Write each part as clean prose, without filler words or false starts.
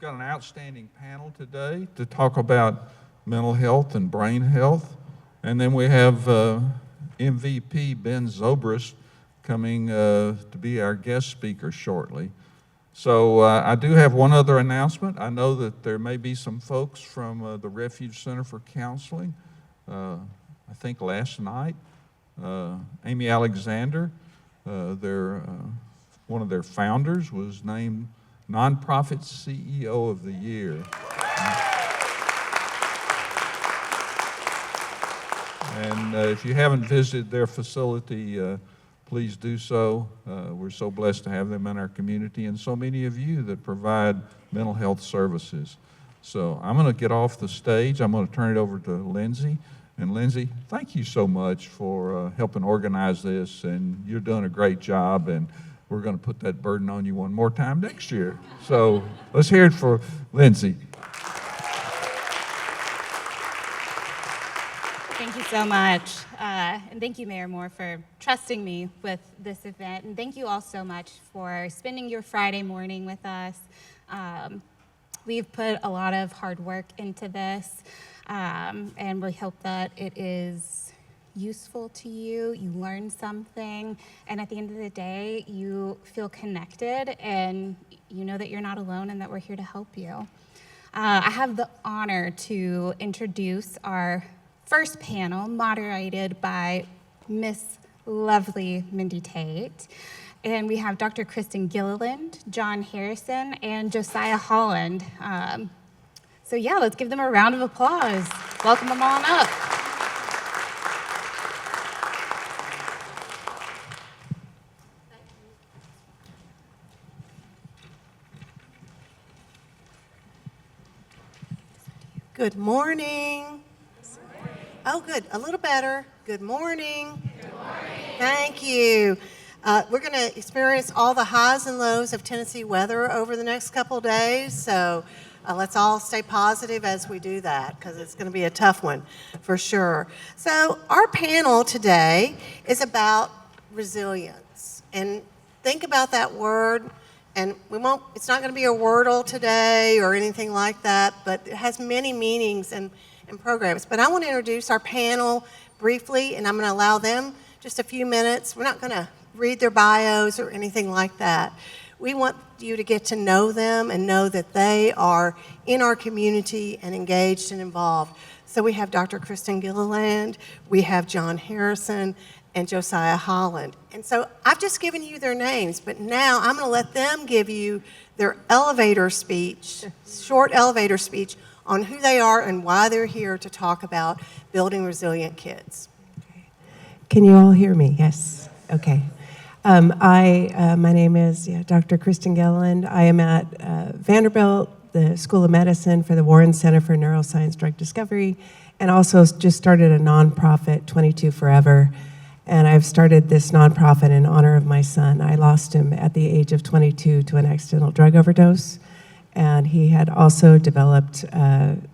got an outstanding panel today to talk about mental health and brain health. And then we have MVP Ben Zobrist coming to be our guest speaker shortly. So I do have one other announcement. I know that there may be some folks from the Refuge Center for Counseling. I think last night, Amy Alexander, one of their founders, was named Nonprofit CEO of the Year. And if you haven't visited their facility, please do so. We're so blessed to have them in our community and so many of you that provide mental health services. So I'm going to get off the stage. I'm going to turn it over to Lindsay. And Lindsay, thank you so much for helping organize this, and you're doing a great job, and we're going to put that burden on you one more time next year. So let's hear it for Lindsay. Thank you so much. And thank you, Mayor Moore, for trusting me with this event. And thank you all so much for spending your Friday morning with us. We've put a lot of hard work into this, and we hope that it is useful to you, you learn something, and at the end of the day, you feel connected and you know that you're not alone and that we're here to help you. I have the honor to introduce our first panel, moderated by Miss Lovely Mindy Tate. And we have Dr. Kristen Gilliland, John Harrison, and Josiah Holland. So yeah, let's give them a round of applause. Welcome them on up. Good morning. Oh, good. A little better. Good morning. Good morning. Thank you. We're going to experience all the highs and lows of Tennessee weather over the next couple of days, so let's all stay positive as we do that, because it's going to be a tough one for sure. So our panel today is about resilience, and think about that word. And it's not going to be a Wordle today or anything like that, but it has many meanings and programs. But I want to introduce our panel briefly, and I'm going to allow them just a few minutes. We're not going to read their bios or anything like that. We want you to get to know them and know that they are in our community and engaged and involved. So we have Dr. Kristen Gilliland, we have John Harrison, and Josiah Holland. And so I've just given you their names, but now I'm going to let them give you their elevator speech, short elevator speech on who they are and why they're here to talk about building resilient kids. Can you all hear me? Yes. Okay. My name is Dr. Kristen Gilliland. I am at Vanderbilt, the School of Medicine for the Warren Center for Neuroscience Drug Discovery, and also just started a nonprofit, 22 Forever. And I've started this nonprofit in honor of my son. I lost him at the age of 22 to an accidental drug overdose. And he had also developed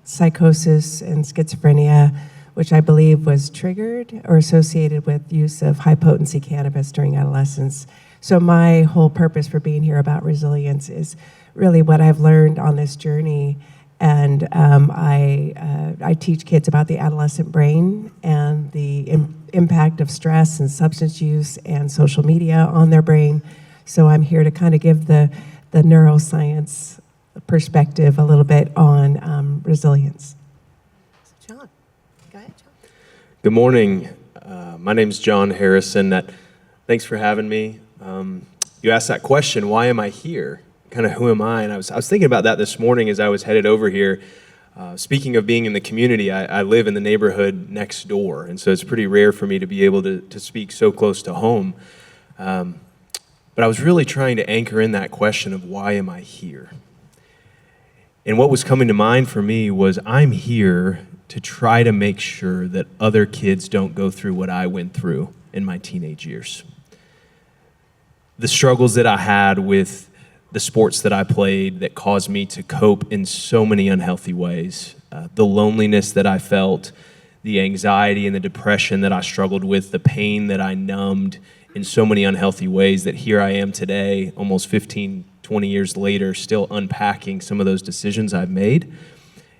psychosis and schizophrenia, which I believe was triggered or associated with use of high-potency cannabis during adolescence. So my whole purpose for being here about resilience is really what I've learned on this journey. And I teach kids about the adolescent brain and the impact of stress and substance use and social media on their brain. So I'm here to kind of give the neuroscience perspective a little bit on resilience. John, go ahead, John. Good morning. My name's John Harrison. Thanks for having me. You asked that question, why am I here? Kind of who am I? And I was thinking about that this morning as I was headed over here. Speaking of being in the community, I live in the neighborhood next door, and so it's pretty rare for me to be able to speak so close to home. But I was really trying to anchor in that question of why am I here? And what was coming to mind for me was I'm here to try to make sure that other kids don't go through what I went through in my teenage years. The struggles that I had with the sports that I played that caused me to cope in so many unhealthy ways, the loneliness that I felt, the anxiety and the depression that I struggled with, the pain that I numbed in so many unhealthy ways, that here I am today, almost 15, 20 years later, still unpacking some of those decisions I've made.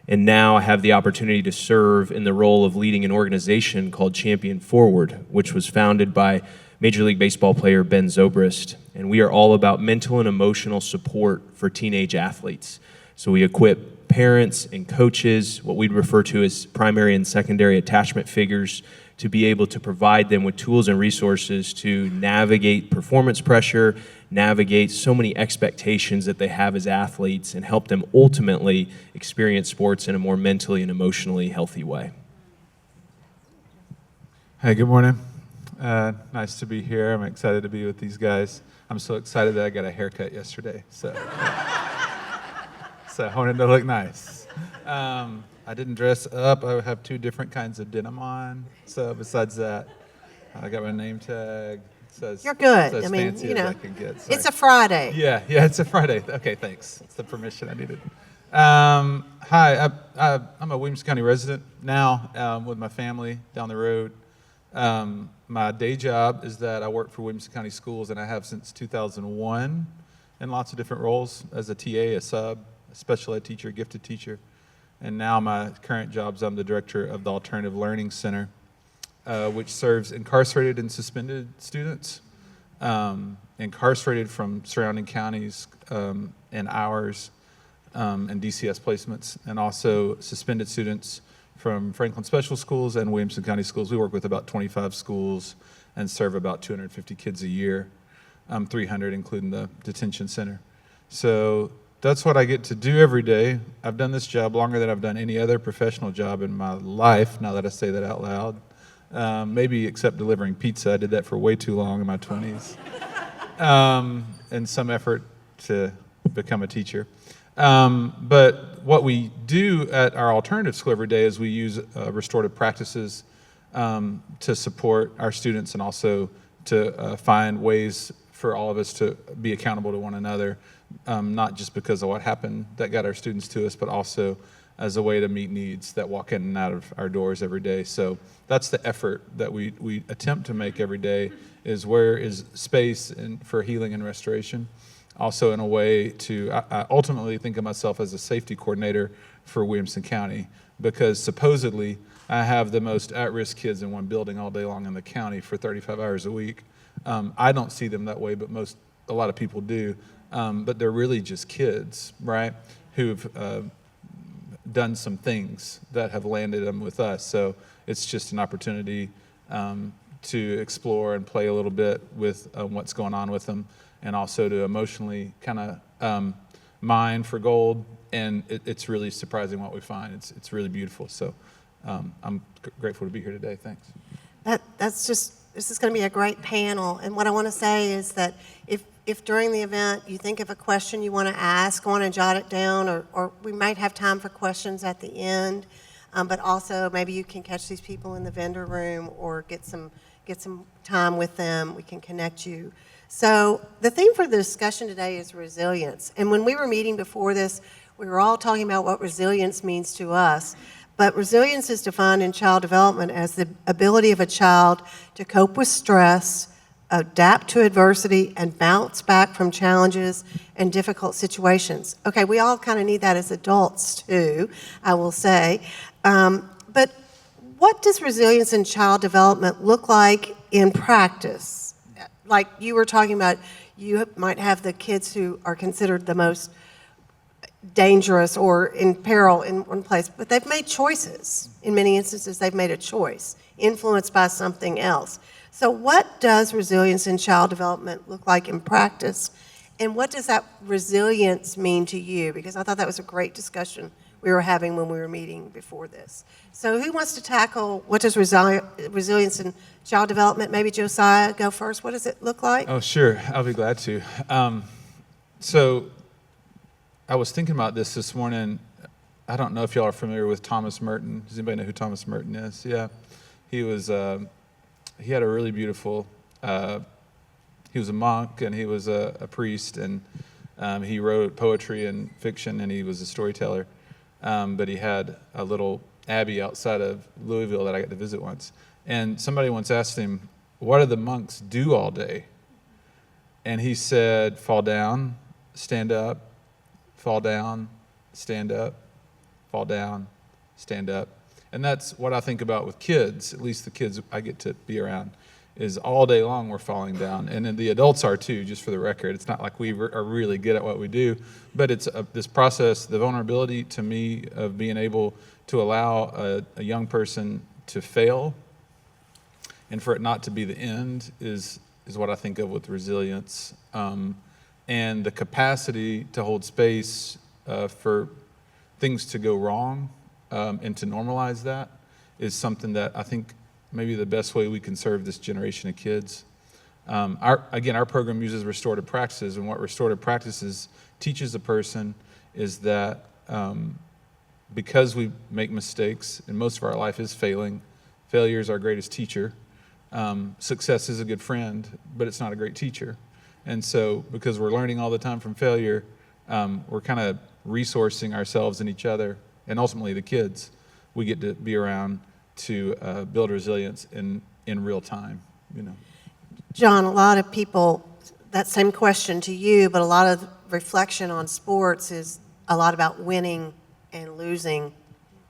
And now I have the opportunity to serve in the role of leading an organization called Champion Forward, which was founded by Major League Baseball player Ben Zobrist. And we are all about mental and emotional support for teenage athletes. So we equip parents and coaches, what we'd refer to as primary and secondary attachment figures, to be able to provide them with tools and resources to navigate performance pressure, navigate so many expectations that they have as athletes, and help them ultimately experience sports in a more mentally and emotionally healthy way. Hey, good morning. Nice to be here. I'm excited to be with these guys. I'm so excited that I got a haircut yesterday, so I wanted to look nice. I didn't dress up. I have 2 different kinds of denim on. So besides that, I got my name tag. You're good. It's I as mean, fancy you know, as I can get. Sorry. it's a Friday. Yeah, it's a Friday. Okay, thanks. That's the permission I needed. Hi, I'm a Williamson County resident now with my family down the road. My day job is that I work for Williamson County Schools, and I have since 2001 in lots of different roles as a TA, a sub, a special ed teacher, gifted teacher. And now my current job is I'm the director of the Alternative Learning Center, which serves incarcerated and suspended students, incarcerated from surrounding counties and ours, and DCS placements, and also suspended students from Franklin Special Schools and Williamson County Schools. We work with about 25 schools and serve about 250 kids a year, 300 including the detention center. So that's what I get to do every day. I've done this job longer than I've done any other professional job in my life, now that I say that out loud. Maybe except delivering pizza. I did that for way too long in my 20s. And some effort to become a teacher. But what we do at our alternative school every day is we use restorative practices to support our students and also to find ways for all of us to be accountable to one another, not just because of what happened that got our students to us, but also as a way to meet needs that walk in and out of our doors every day. So that's the effort that we attempt to make every day, is where is space for healing and restoration. Also in a way to, I ultimately think of myself as a safety coordinator for Williamson County, because supposedly I have the most at-risk kids in one building all day long in the county for 35 hours a week. I don't see them that way, but a lot of people do. But they're really just kids, right, who've done some things that have landed them with us. So it's just an opportunity to explore and play a little bit with what's going on with them, and also to emotionally kind of mine for gold. And it's really surprising what we find. It's really beautiful. So I'm grateful to be here today. Thanks. This is going to be a great panel. And what I want to say is that if during the event you think of a question you want to ask, go on and jot it down, or we might have time for questions at the end. But also maybe you can catch these people in the vendor room or get some time with them. We can connect you. So the theme for the discussion today is resilience. And when we were meeting before this, we were all talking about what resilience means to us. But resilience is defined in child development as the ability of a child to cope with stress, adapt to adversity, and bounce back from challenges and difficult situations. Okay, we all kind of need that as adults too, I will say. But what does resilience in child development look like in practice? Like you were talking about, you might have the kids who are considered the most dangerous or in peril in one place, but they've made choices. In many instances, they've made a choice, influenced by something else. So what does resilience in child development look like in practice? And what does that resilience mean to you? Because I thought that was a great discussion we were having when we were meeting before this. So who wants to tackle what does resilience in child development? Maybe Josiah, go first. What does it look like? Oh, sure. I'll be glad to. So I was thinking about this morning. I don't know if y'all are familiar with Thomas Merton. Does anybody know who Thomas Merton is? Yeah. He was, he had a really beautiful, he was a monk and he was a priest, and he wrote poetry and fiction, and he was a storyteller. But he had a little abbey outside of Louisville that I got to visit once. And somebody once asked him, what do the monks do all day? And he said, fall down, stand up, fall down, stand up, fall down, stand up. And that's what I think about with kids, at least the kids I get to be around, is all day long we're falling down. And then the adults are too, just for the record. It's not like we are really good at what we do, but it's this process, the vulnerability to me of being able to allow a young person to fail and for it not to be the end is what I think of with resilience. And the capacity to hold space for things to go wrong and to normalize that is something that I think maybe the best way we can serve this generation of kids. Our program uses restorative practices, and what restorative practices teaches a person is that because we make mistakes, and most of our life is failing, failure is our greatest teacher. Success is a good friend, but it's not a great teacher. And so because we're learning all the time from failure, we're kind of resourcing ourselves and each other, and ultimately the kids we get to be around to build resilience in real time, you know. John, a lot of people, that same question to you, but a lot of reflection on sports is a lot about winning and losing,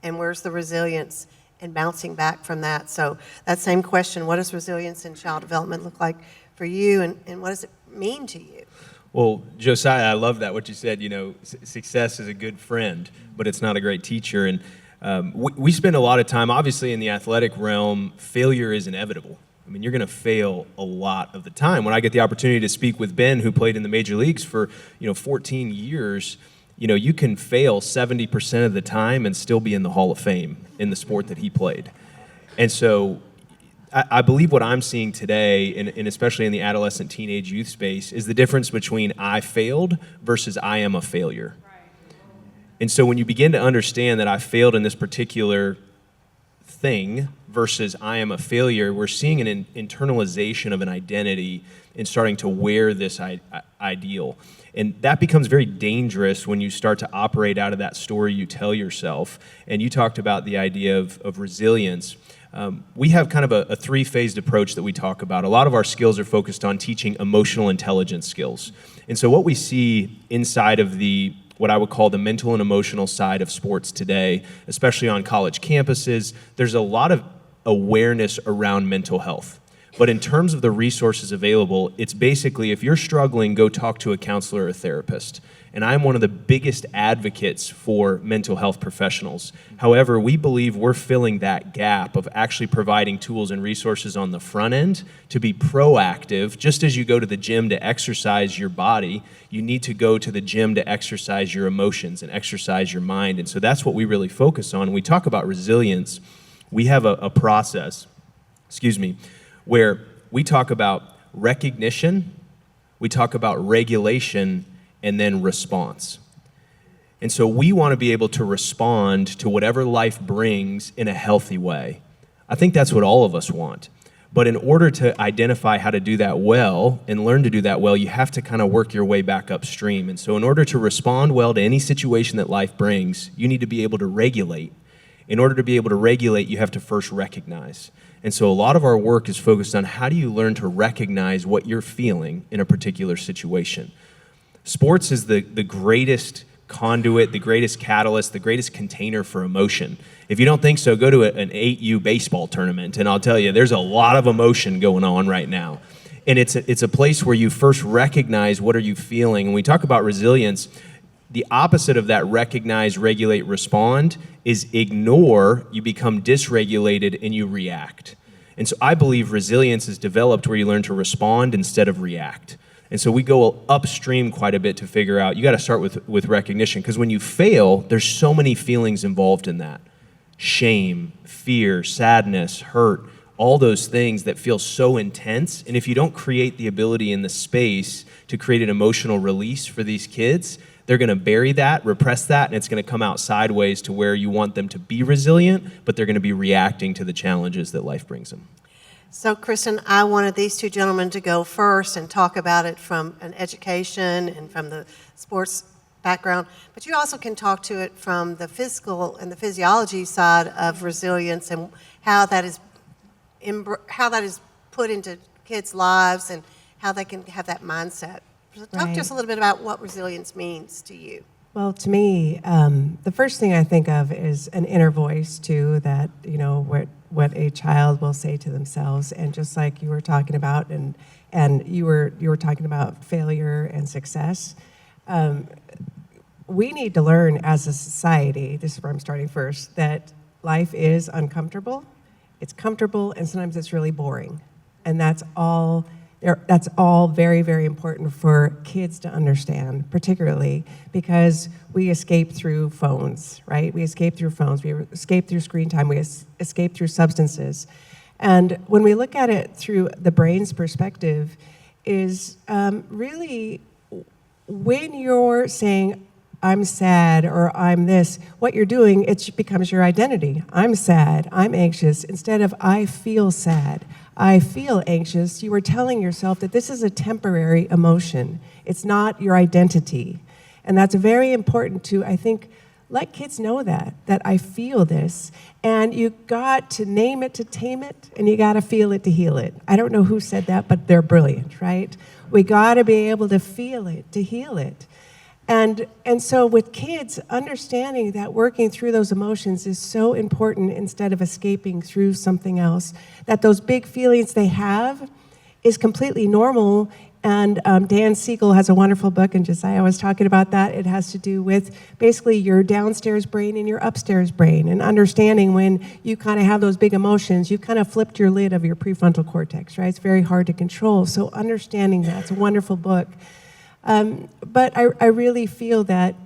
and where's the resilience and bouncing back from that. So that same question, what does resilience in child development look like for you, and what does it mean to you? Well, Josiah, I love that, what you said, you know, success is a good friend, but it's not a great teacher. And we spend a lot of time, obviously in the athletic realm, failure is inevitable. I mean, you're going to fail a lot of the time. When I get the opportunity to speak with Ben, who played in the major leagues for, 14 years, you can fail 70% of the time and still be in the Hall of Fame in the sport that he played. And so I believe what I'm seeing today, and especially in the adolescent, teenage, youth space, is the difference between I failed versus I am a failure. And so when you begin to understand that I failed in this particular thing versus I am a failure, we're seeing an internalization of an identity and starting to wear this ideal. And that becomes very dangerous when you start to operate out of that story you tell yourself. And you talked about the idea of resilience. We have kind of a three-phased approach that we talk about. A lot of our skills are focused on teaching emotional intelligence skills. And so what we see inside of what I would call the mental and emotional side of sports today, especially on college campuses, there's a lot of awareness around mental health. But in terms of the resources available, it's basically, if you're struggling, go talk to a counselor or a therapist. And I'm one of the biggest advocates for mental health professionals. However, we believe we're filling that gap of actually providing tools and resources on the front end to be proactive. Just as you go to the gym to exercise your body, you need to go to the gym to exercise your emotions and exercise your mind. And so that's what we really focus on. When we talk about resilience, we have a process, where we talk about recognition, we talk about regulation, and then response. And so we want to be able to respond to whatever life brings in a healthy way. I think that's what all of us want. But in order to identify how to do that well and learn to do that well, you have to kind of work your way back upstream. And so in order to respond well to any situation that life brings, you need to be able to regulate. In order to be able to regulate, you have to first recognize. And so a lot of our work is focused on how do you learn to recognize what you're feeling in a particular situation. Sports is the greatest conduit, the greatest catalyst, the greatest container for emotion. If you don't think so, go to an 8U baseball tournament, and I'll tell you, there's a lot of emotion going on right now. And it's a place where you first recognize what are you feeling. When we talk about resilience, the opposite of that recognize, regulate, respond is ignore, you become dysregulated, and you react. And so I believe resilience is developed where you learn to respond instead of react. And so we go upstream quite a bit to figure out, you got to start with recognition, because when you fail, there's so many feelings involved in that. Shame, fear, sadness, hurt, all those things that feel so intense. And if you don't create the ability in the space to create an emotional release for these kids, they're going to bury that, repress that, and it's going to come out sideways to where you want them to be resilient, but they're going to be reacting to the challenges that life brings them. So, Kristen, I wanted these two gentlemen to go first and talk about it from an education and from the sports background, but you also can talk to it from the physical and the physiology side of resilience and how that is put into kids' lives and how they can have that mindset So talk to us a little bit about what resilience means to you. Well, to me, the first thing I think of is an inner voice too. That what a child will say to themselves, and just like you were talking about, and you were talking about failure and success. We need to learn as a society. This is where I'm starting first. That life is uncomfortable. It's comfortable, and sometimes it's really boring, and that's all. That's all very, very important for kids to understand, particularly because we escape through phones, right? We escape through phones, we escape through screen time, we escape through substances. And when we look at it through the brain's perspective, is really when you're saying, I'm sad or I'm this, what you're doing, it becomes your identity. I'm sad, I'm anxious, instead of I feel sad. I feel anxious, you are telling yourself that this is a temporary emotion. It's not your identity. And that's very important to, I think, let kids know that I feel this. And you got to name it to tame it, and you got to feel it to heal it. I don't know who said that, but they're brilliant, right? We got to be able to feel it to heal it. And so with kids, understanding that working through those emotions is so important instead of escaping through something else, that those big feelings they have is completely normal. And Dan Siegel has a wonderful book, and Josiah was talking about that. It has to do with basically your downstairs brain and your upstairs brain, and understanding when you kind of have those big emotions, you kind of flipped your lid of your prefrontal cortex, right? It's very hard to control. So understanding that, it's a wonderful book. But I really feel that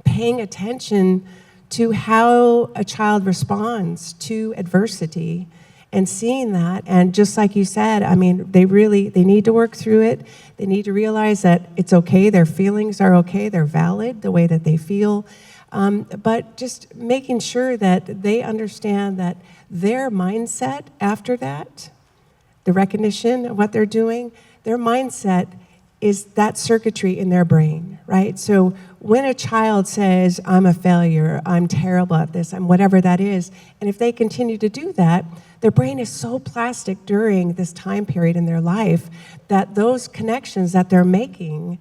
paying attention to how a child responds to adversity and seeing that, and just like you said, I mean, they need to work through it. They need to realize that it's okay, their feelings are okay, they're valid, the way that they feel. But just making sure that they understand that their mindset after that, the recognition of what they're doing, their mindset is that circuitry in their brain, right? So when a child says, I'm a failure, I'm terrible at this, I'm whatever that is, and if they continue to do that, their brain is so plastic during this time period in their life that those connections that they're making,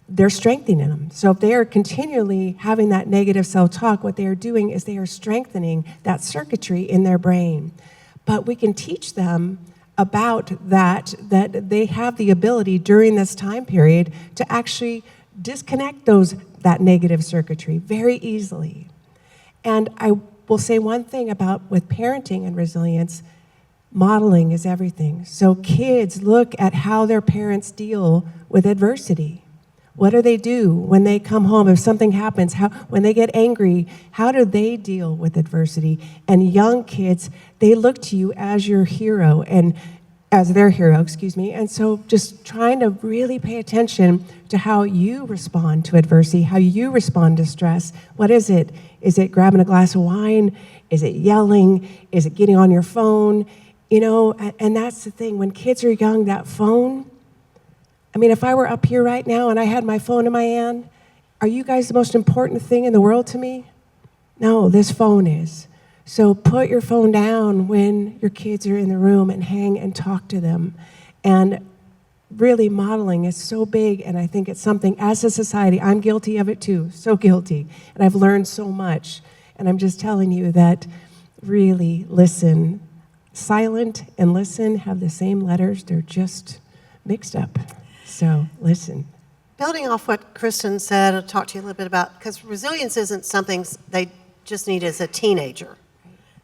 they're strengthening them. So if they are continually having that negative self-talk, what they are doing is they are strengthening that circuitry in their brain. But we can teach them about that they have the ability during this time period to actually disconnect that negative circuitry very easily. And I will say one thing about with parenting and resilience, modeling is everything. So kids look at how their parents deal with adversity. What do they do when they come home? If something happens, when they get angry, how do they deal with adversity? And young kids, they look to you as your hero, and as their hero, excuse me. And so just trying to really pay attention to how you respond to adversity, how you respond to stress. What is it? Is it grabbing a glass of wine? Is it yelling? Is it getting on your phone? And that's the thing. When kids are young, that phone, I mean, if I were up here right now and I had my phone in my hand, are you guys the most important thing in the world to me? No, this phone is. So put your phone down when your kids are in the room and hang and talk to them. And really modeling is so big, and I think it's something, as a society, I'm guilty of it too, so guilty. And I've learned so much. And I'm just telling you that really listen. Silent and listen have the same letters, they're just mixed up. So listen. Building off what Kristen said, I'll talk to you a little bit about, because resilience isn't something they just need as a teenager.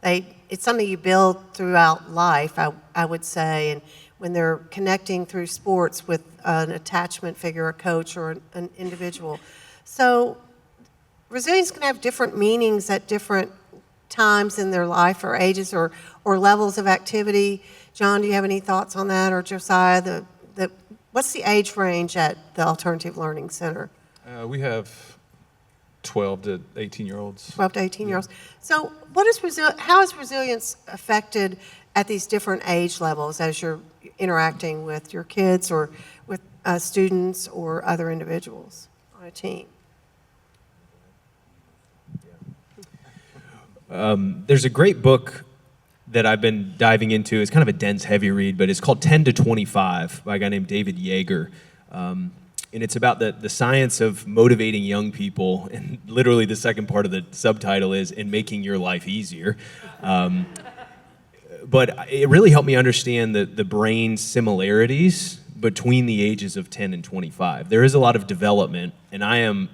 It's something you build throughout life, I would say, and when they're connecting through sports with an attachment figure, a coach, or an individual. So resilience can have different meanings at different times in their life or ages or levels of activity. John, do you have any thoughts on that? Or Josiah, what's the age range at the Alternative Learning Center? We have 12 to 18-year-olds. 12 to 18-year-olds. So how is resilience affected at these different age levels as you're interacting with your kids or with students or other individuals on a team? There's a great book that I've been diving into. It's kind of a dense, heavy read, but it's called 10 to 25 by a guy named David Yeager. And it's about the science of motivating young people, and literally the second part of the subtitle is "in making your life easier." But it really helped me understand the brain similarities between the ages of 10 and 25. There is a lot of development, and I am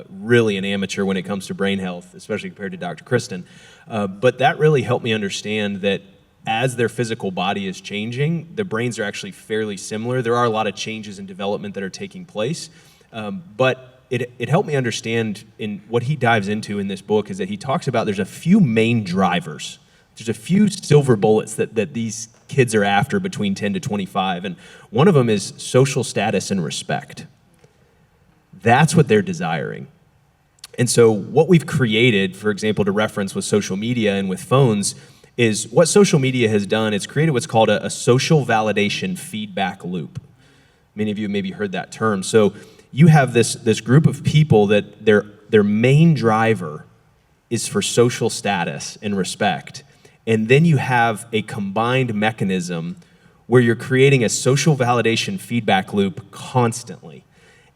really an amateur when it comes to brain health, especially compared to Dr. Kristen. But that really helped me understand that as their physical body is changing, the brains are actually fairly similar. There are a lot of changes in development that are taking place, but it helped me understand in what he dives into in this book is that he talks about there's a few main drivers. There's a few silver bullets that these kids are after between 10 to 25, and one of them is social status and respect. That's what they're desiring. And so what we've created, for example, to reference with social media and with phones, is what social media has done, it's created what's called a social validation feedback loop. Many of you have maybe heard that term. So you have this group of people that their main driver is for social status and respect. And then you have a combined mechanism where you're creating a social validation feedback loop constantly.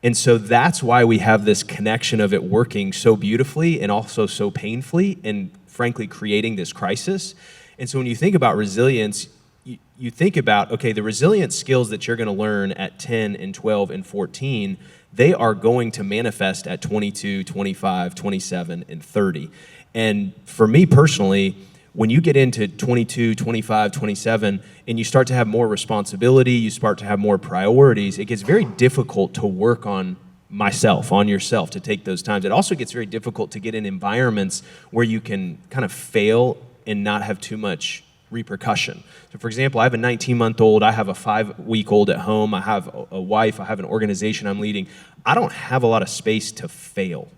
And so that's why we have this connection of it working so beautifully and also so painfully and frankly creating this crisis. And so when you think about resilience, you think about, okay, the resilience skills that you're going to learn at 10 and 12 and 14, they are going to manifest at 22, 25, 27, and 30. And for me personally, when you get into 22, 25, 27, and you start to have more responsibility, you start to have more priorities, it gets very difficult to work on myself, on yourself, to take those times. It also gets very difficult to get in environments where you can kind of fail and not have too much repercussion. So for example, I have a 19-month-old, I have a 5-week-old at home, I have a wife, I have an organization I'm leading. I don't have a lot of space to fail.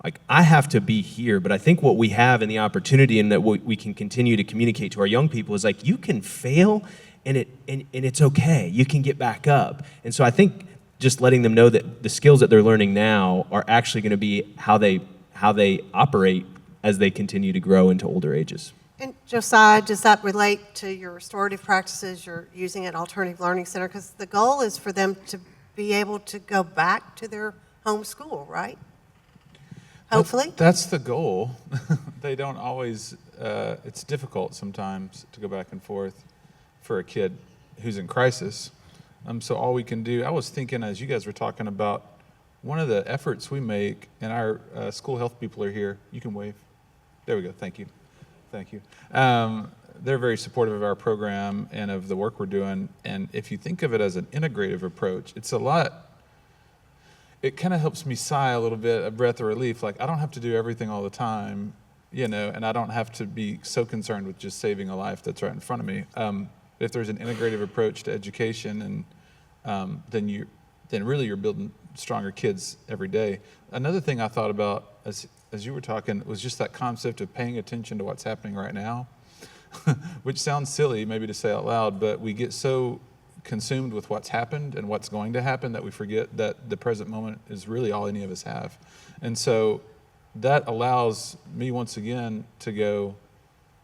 Like, I have to be here, but I think what we have in the opportunity and that we can continue to communicate to our young people is like, you can fail and it's okay. You can get back up. And so I think just letting them know that the skills that they're learning now are actually going to be how they operate as they continue to grow into older ages. And Josiah, does that relate to your restorative practices you're using at Alternative Learning Center? Because the goal is for them to be able to go back to their home school, right? Hopefully. That's the goal. They don't always, it's difficult sometimes to go back and forth for a kid who's in crisis. So all we can do, I was thinking as you guys were talking about, one of the efforts we make, and our school health people are here. You can wave. There we go. Thank you. Thank you. They're very supportive of our program and of the work we're doing. And if you think of it as an integrative approach, it's it kind of helps me sigh a little bit, a breath of relief. Like, I don't have to do everything all the time, and I don't have to be so concerned with just saving a life that's right in front of me. If there's an integrative approach to education, and then really you're building stronger kids every day. Another thing I thought about as you were talking was just that concept of paying attention to what's happening right now, which sounds silly maybe to say out loud, but we get so consumed with what's happened and what's going to happen that we forget that the present moment is really all any of us have. And so that allows me once again to go,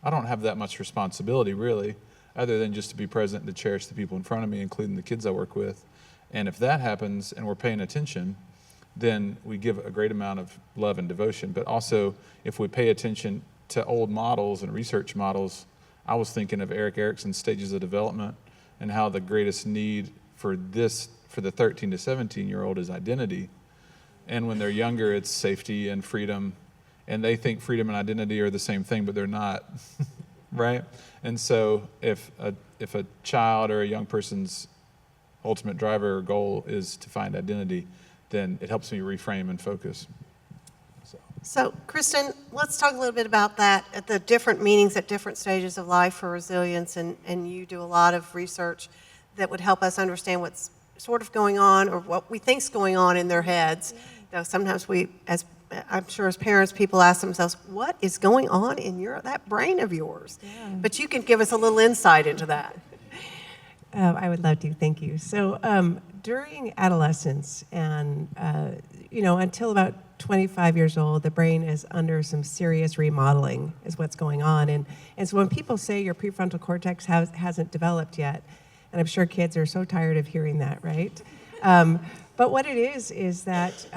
I don't have that much responsibility really, other than just to be present and to cherish the people in front of me, including the kids I work with. And if that happens and we're paying attention, then we give a great amount of love and devotion. But also, if we pay attention to old models and research models, I was thinking of Erik Erikson's stages of development and how the greatest need for the 13 to 17-year-old is identity. And when they're younger, it's safety and freedom. And they think freedom and identity are the same thing, but they're not, right? And so if a child or a young person's ultimate driver or goal is to find identity, then it helps me reframe and focus. So, Kristen, let's talk a little bit about that, at the different meanings at different stages of life for resilience, and you do a lot of research that would help us understand what's sort of going on or what we think's going on in their heads. Though sometimes I'm sure as parents, people ask themselves, what is going on in that brain of yours? Yeah. But you can give us a little insight into that. I would love to. Thank you. So during adolescence and, until about 25 years old, the brain is under some serious remodeling is what's going on. And so when people say your prefrontal cortex hasn't developed yet, and I'm sure kids are so tired of hearing that, right? But what it is that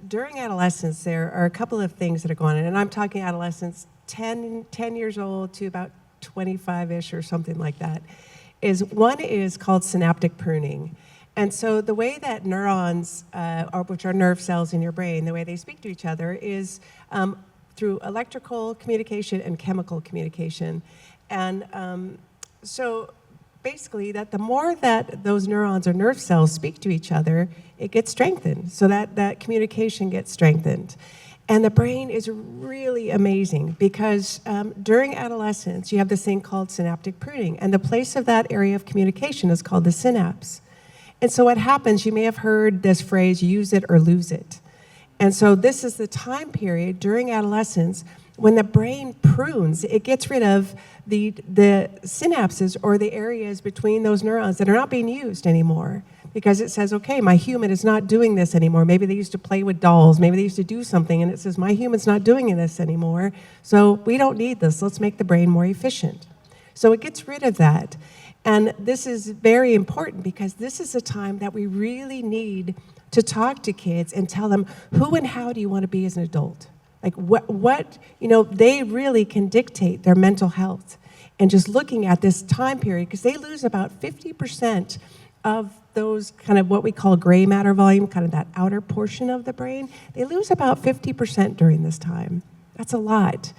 during adolescence, there are a couple of things that are going on. And I'm talking adolescence 10 years old to about 25-ish or something like that. One is called synaptic pruning. And so the way that neurons, which are nerve cells in your brain, the way they speak to each other is through electrical communication and chemical communication. And so basically that the more that those neurons or nerve cells speak to each other, it gets strengthened. So that communication gets strengthened. And the brain is really amazing because during adolescence, you have this thing called synaptic pruning. And the place of that area of communication is called the synapse. And so what happens, you may have heard this phrase, use it or lose it. And so this is the time period during adolescence when the brain prunes, it gets rid of the synapses or the areas between those neurons that are not being used anymore. Because it says, okay, my human is not doing this anymore. Maybe they used to play with dolls. Maybe they used to do something, and it says, my human's not doing this anymore. So we don't need this. Let's make the brain more efficient. So it gets rid of that. And this is very important because this is a time that we really need to talk to kids and tell them who and how do you want to be as an adult? Like what they really can dictate their mental health. And just looking at this time period, because they lose about 50% of those kind of what we call gray matter volume, kind of that outer portion of the brain, they lose about 50% during this time. That's a lot.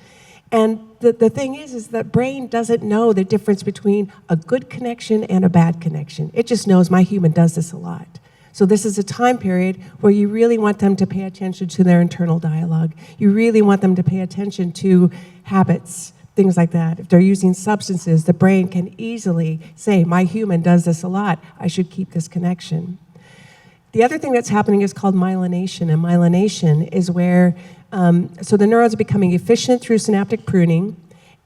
And the thing is that brain doesn't know the difference between a good connection and a bad connection. It just knows my human does this a lot. So this is a time period where you really want them to pay attention to their internal dialogue. You really want them to pay attention to habits, things like that. If they're using substances, the brain can easily say, my human does this a lot. I should keep this connection. The other thing that's happening is called myelination. And myelination is where, so the neurons are becoming efficient through synaptic pruning.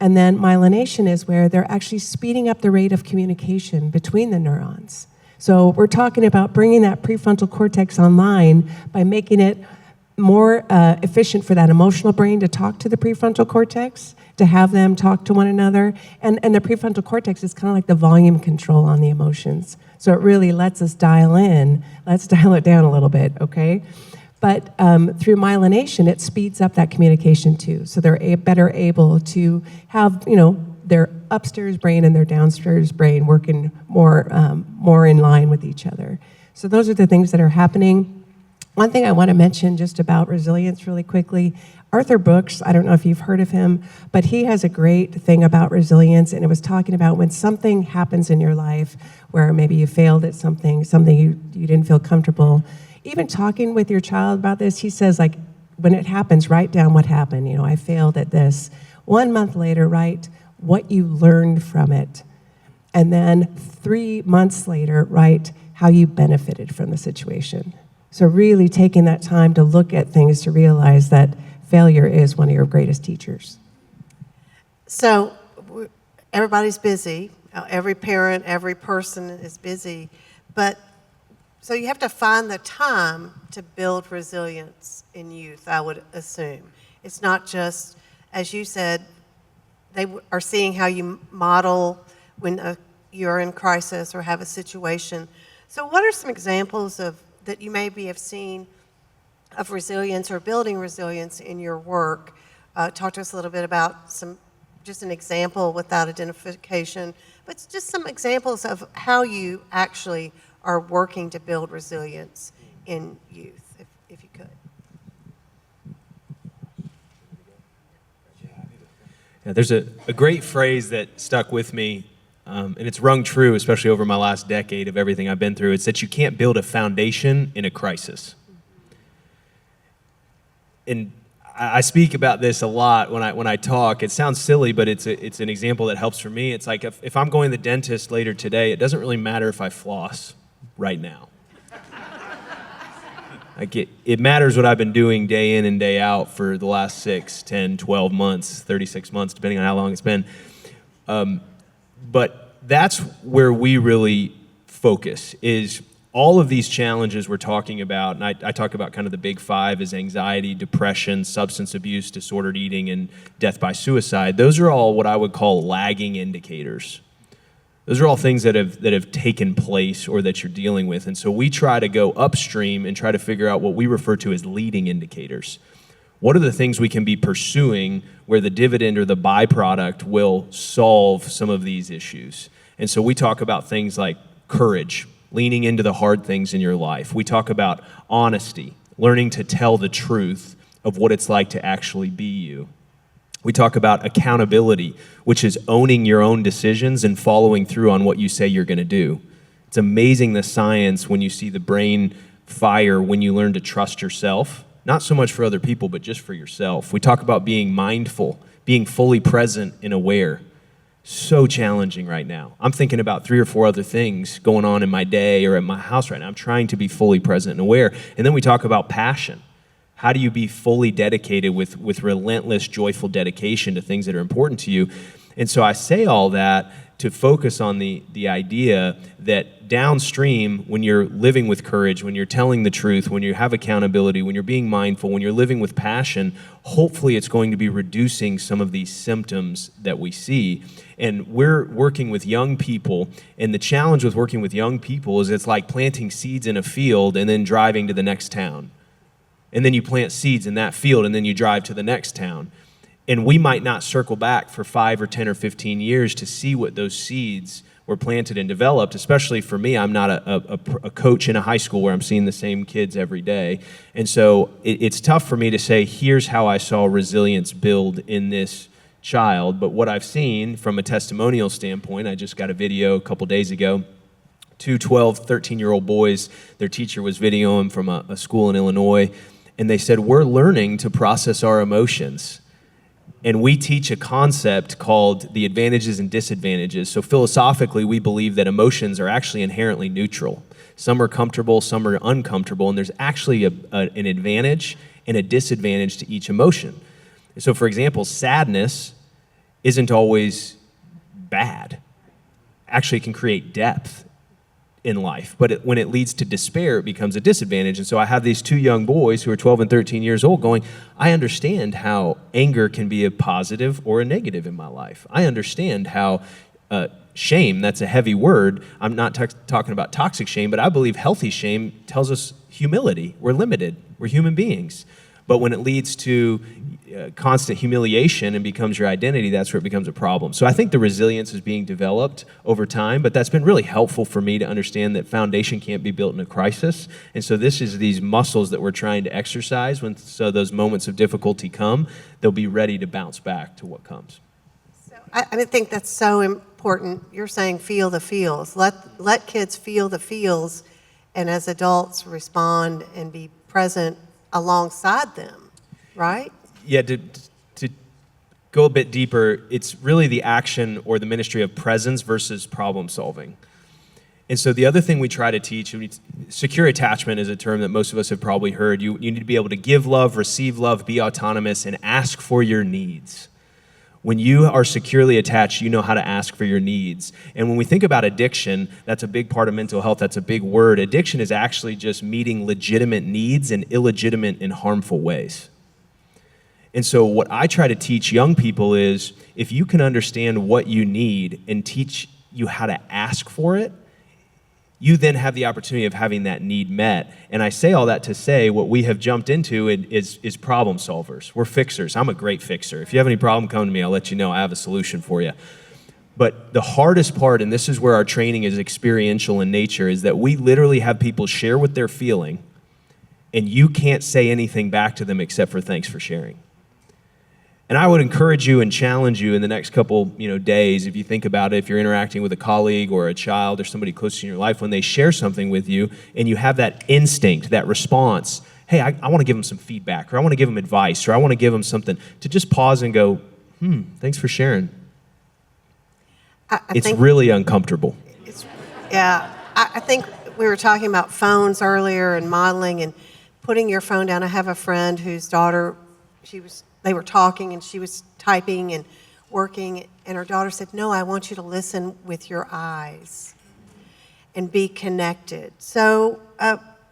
And then myelination is where they're actually speeding up the rate of communication between the neurons. So we're talking about bringing that prefrontal cortex online by making it more efficient for that emotional brain to talk to the prefrontal cortex, to have them talk to one another. And the prefrontal cortex is kind of like the volume control on the emotions. So it really lets us dial in. Let's dial it down a little bit, okay? But through myelination, it speeds up that communication too. So they're better able to have, their upstairs brain and their downstairs brain working more in line with each other. So those are the things that are happening. One thing I want to mention just about resilience really quickly, Arthur Brooks, I don't know if you've heard of him, but he has a great thing about resilience, and it was talking about when something happens in your life where maybe you failed at something you didn't feel comfortable, even talking with your child about this, he says, like, when it happens, write down what happened. I failed at this. 1 month later, write what you learned from it. And then 3 months later, write how you benefited from the situation. So really taking that time to look at things to realize that failure is one of your greatest teachers. So everybody's busy. Every parent, every person is busy. But so you have to find the time to build resilience in youth, I would assume. It's not just, as you said, they are seeing how you model when you're in crisis or have a situation. So what are some examples that you maybe have seen of resilience or building resilience in your work? Talk to us a little bit about just an example without identification, but just some examples of how you actually are working to build resilience in youth, if you could. Yeah, there's a great phrase that stuck with me, and it's rung true, especially over my last decade of everything I've been through. It's that you can't build a foundation in a crisis. And I speak about this a lot when I talk. It sounds silly, but it's an example that helps for me. It's like if I'm going to the dentist later today, it doesn't really matter if I floss right now. Like it matters what I've been doing day in and day out for the last 6, 10, 12 months, 36 months, depending on how long it's been. But that's where we really focus, is all of these challenges we're talking about, and I talk about kind of the big 5 as anxiety, depression, substance abuse, disordered eating, and death by suicide. Those are all what I would call lagging indicators. Those are all things that have taken place or that you're dealing with. And so we try to go upstream and try to figure out what we refer to as leading indicators. What are the things we can be pursuing where the dividend or the byproduct will solve some of these issues? And so we talk about things like courage, leaning into the hard things in your life. We talk about honesty, learning to tell the truth of what it's like to actually be you. We talk about accountability, which is owning your own decisions and following through on what you say you're going to do. It's amazing the science when you see the brain fire when you learn to trust yourself, not so much for other people, but just for yourself. We talk about being mindful, being fully present and aware. So challenging right now. I'm thinking about 3 or 4 other things going on in my day or at my house right now. I'm trying to be fully present and aware. And then we talk about passion. How do you be fully dedicated with relentless, joyful dedication to things that are important to you? And so I say all that to focus on the idea that downstream, when you're living with courage, when you're telling the truth, when you have accountability, when you're being mindful, when you're living with passion, hopefully it's going to be reducing some of these symptoms that we see. And we're working with young people, and the challenge with working with young people is it's like planting seeds in a field and then driving to the next town. And then you plant seeds in that field, and then you drive to the next town. And we might not circle back for 5 or 10 or 15 years to see what those seeds were planted and developed. Especially for me, I'm not a coach in a high school where I'm seeing the same kids every day. And so it's tough for me to say, here's how I saw resilience build in this child. But what I've seen from a testimonial standpoint, I just got a video a couple days ago. 2 12, 13-year-old boys, their teacher was videoing from a school in Illinois, and they said, we're learning to process our emotions. And we teach a concept called the advantages and disadvantages. So philosophically, we believe that emotions are actually inherently neutral. Some are comfortable, some are uncomfortable, and there's actually an advantage and a disadvantage to each emotion. So for example, sadness isn't always bad. Actually, it can create depth in life, but when it leads to despair, it becomes a disadvantage. And so I have these 2 young boys who are 12 and 13 years old going, I understand how anger can be a positive or a negative in my life. I understand how shame, that's a heavy word. I'm not talking about toxic shame, but I believe healthy shame tells us humility. We're limited. We're human beings. But when it leads to constant humiliation and becomes your identity, that's where it becomes a problem. So I think the resilience is being developed over time, but that's been really helpful for me to understand that foundation can't be built in a crisis. And so this is these muscles that we're trying to exercise so those moments of difficulty come, they'll be ready to bounce back to what comes. So I think that's so important. You're saying feel the feels. Let kids feel the feels, and as adults respond and be present alongside them, right? Yeah, to go a bit deeper, it's really the action or the ministry of presence versus problem solving. And so the other thing we try to teach, secure attachment is a term that most of us have probably heard. You need to be able to give love, receive love, be autonomous, and ask for your needs. When you are securely attached, you know how to ask for your needs. And when we think about addiction, that's a big part of mental health. That's a big word. Addiction is actually just meeting legitimate needs in illegitimate and harmful ways. And so what I try to teach young people is if you can understand what you need and teach you how to ask for it, you then have the opportunity of having that need met. And I say all that to say what we have jumped into is problem solvers. We're fixers. I'm a great fixer. If you have any problem, come to me. I'll let you know. I have a solution for you. But the hardest part, and this is where our training is experiential in nature, is that we literally have people share what they're feeling, and you can't say anything back to them except for thanks for sharing. And I would encourage you and challenge you in the next couple, days, if you think about it, if you're interacting with a colleague or a child or somebody close to you in your life, when they share something with you and you have that instinct, that response, hey, I want to give them some feedback, or I want to give them advice, or I want to give them something, to just pause and go, thanks for sharing. It's really uncomfortable. I think we were talking about phones earlier and modeling and putting your phone down. I have a friend whose daughter, they were talking and she was typing and working, and her daughter said, no, I want you to listen with your eyes and be connected. So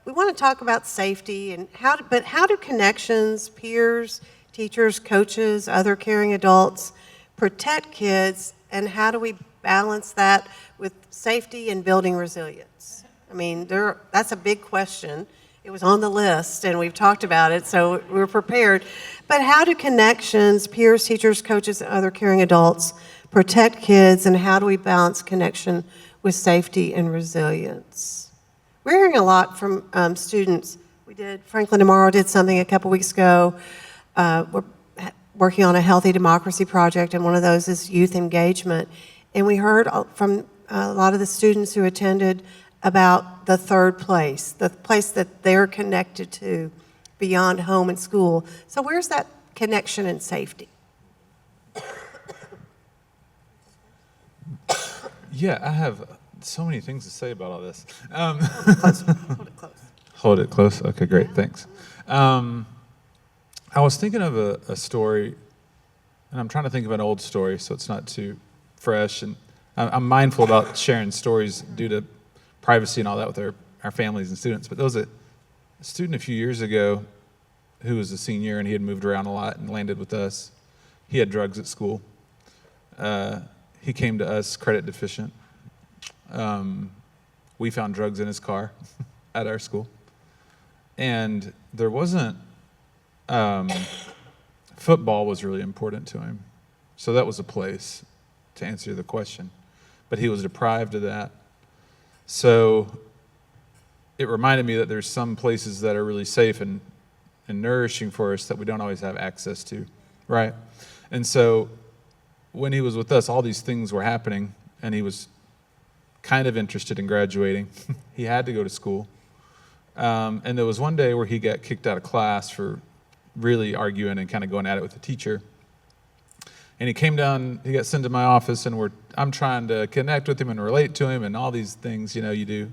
we want to talk about safety and how do connections, peers, teachers, coaches, other caring adults protect kids, and how do we balance that with safety and building resilience? I mean, that's a big question. It was on the list, and we've talked about it, so we're prepared. But how do connections, peers, teachers, coaches, and other caring adults protect kids, and how do we balance connection with safety and resilience? We're hearing a lot from students. Franklin Tomorrow did something a couple weeks ago. We're working on a healthy democracy project, and one of those is youth engagement. And we heard from a lot of the students who attended about the third place, the place that they're connected to beyond home and school. So where's that connection and safety? Yeah, I have so many things to say about all this. Hold it close. Hold it close. Hold it close. Okay, great. Thanks. I was thinking of a story, and I'm trying to think of an old story so it's not too fresh. And I'm mindful about sharing stories due to privacy and all that with our families and students. But there was a student a few years ago who was a senior, and he had moved around a lot and landed with us. He had drugs at school. He came to us credit deficient. We found drugs in his car at our school. And there wasn't, football was really important to him. So that was a place to answer the question. But he was deprived of that. So it reminded me that there's some places that are really safe and nourishing for us that we don't always have access to, right? And so when he was with us, all these things were happening, and he was kind of interested in graduating. He had to go to school. And there was one day where he got kicked out of class for really arguing and kind of going at it with the teacher. And he came down, he got sent to my office, and I'm trying to connect with him and relate to him and all these things, you do.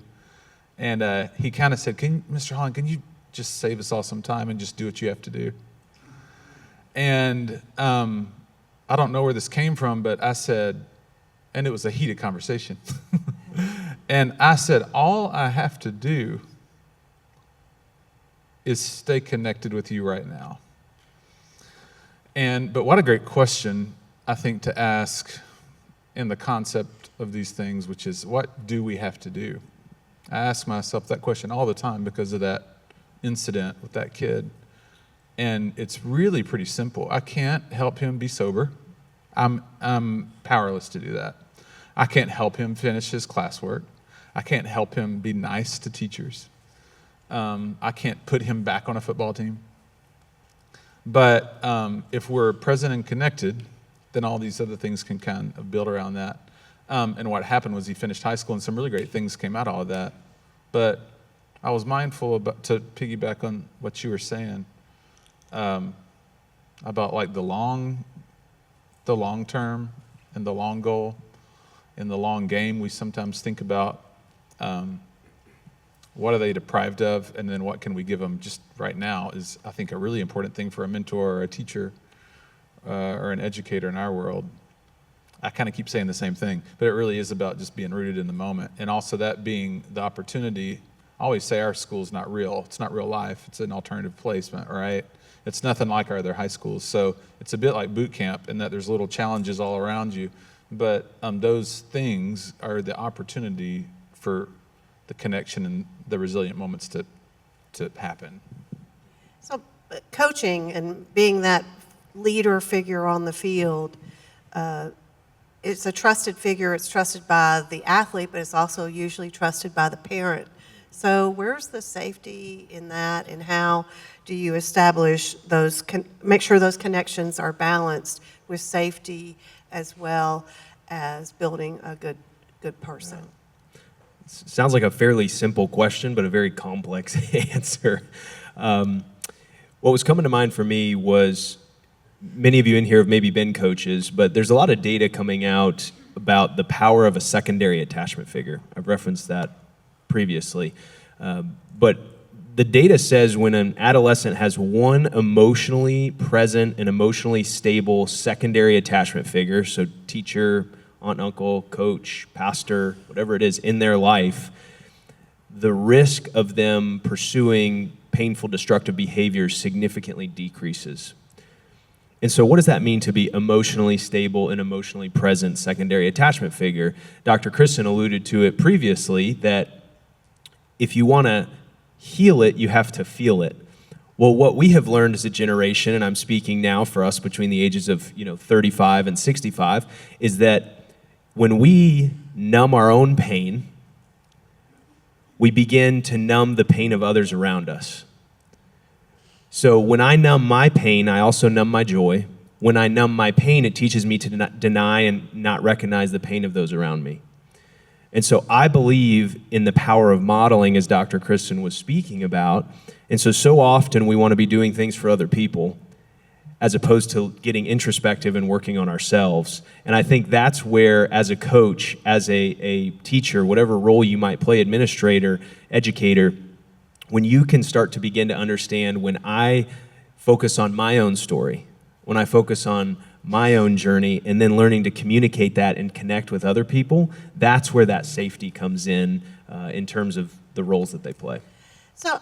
And he kind of said, Mr. Holland, can you just save us all some time and just do what you have to do? And I don't know where this came from, but I said, and it was a heated conversation. And I said, all I have to do is stay connected with you right now. But what a great question, I think, to ask in the concept of these things, which is, what do we have to do? I ask myself that question all the time because of that incident with that kid. And it's really pretty simple. I can't help him be sober. I'm powerless to do that. I can't help him finish his classwork. I can't help him be nice to teachers. I can't put him back on a football team. But if we're present and connected, then all these other things can kind of build around that. And what happened was he finished high school, and some really great things came out of all of that. But I was mindful to piggyback on what you were saying about like the long term and the long goal. In the long game, we sometimes think about what are they deprived of, and then what can we give them just right now is, I think, a really important thing for a mentor or a teacher or an educator in our world. I kind of keep saying the same thing, but it really is about just being rooted in the moment, and also that being the opportunity. I always say our school's not real. It's not real life. It's an alternative placement, right? It's nothing like our other high schools. So it's a bit like boot camp in that there's little challenges all around you. But those things are the opportunity for the connection and the resilient moments to happen. So coaching and being that leader figure on the field, it's a trusted figure. It's trusted by the athlete, but it's also usually trusted by the parent. So where's the safety in that, and how do you establish those, make sure those connections are balanced with safety as well as building a good person? Sounds like a fairly simple question, but a very complex answer. What was coming to mind for me was, many of you in here have maybe been coaches, but there's a lot of data coming out about the power of a secondary attachment figure. I've referenced that previously. But the data says when an adolescent has one emotionally present and emotionally stable secondary attachment figure, so teacher, aunt, uncle, coach, pastor, whatever it is in their life, the risk of them pursuing painful, destructive behaviors significantly decreases. And so what does that mean to be emotionally stable and emotionally present secondary attachment figure? Dr. Kristen alluded to it previously, that if you want to heal it, you have to feel it. Well, what we have learned as a generation, and I'm speaking now for us between the ages of 35 and 65, is that when we numb our own pain, we begin to numb the pain of others around us. So when I numb my pain, I also numb my joy. When I numb my pain, it teaches me to deny and not recognize the pain of those around me. And so I believe in the power of modeling, as Dr. Kristen was speaking about. And so often we want to be doing things for other people as opposed to getting introspective and working on ourselves. And I think that's where, as a coach, as a teacher, whatever role you might play, administrator, educator, when you can start to begin to understand, when I focus on my own story, when I focus on my own journey, and then learning to communicate that and connect with other people, that's where that safety comes in terms of the roles that they play. So